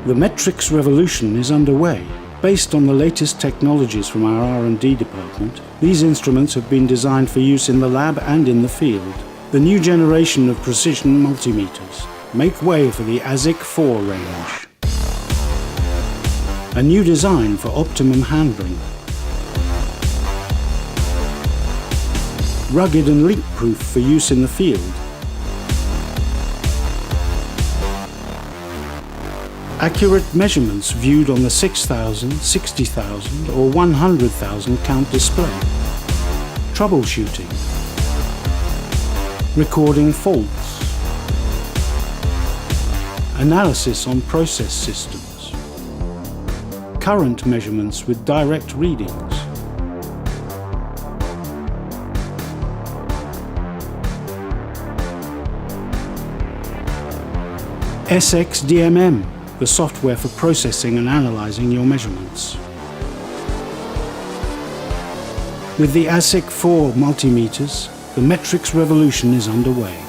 The metrics revolution is underway. Based on the latest technologies from our R&D department, these instruments have been designed for use in the lab and in the field. The new generation of precision multimeters make way for the ASYC IV range. A new design for optimum handling. Rugged and leak-proof for use in the field. Accurate measurements viewed on the 6,000, 60,000 or 100,000 count display. Troubleshooting. Recording faults. Analysis on process systems. Current measurements with direct readings. SXDMM, the software for processing and analyzing your measurements. With the ASYC IV multimeters, the metrics revolution is underway.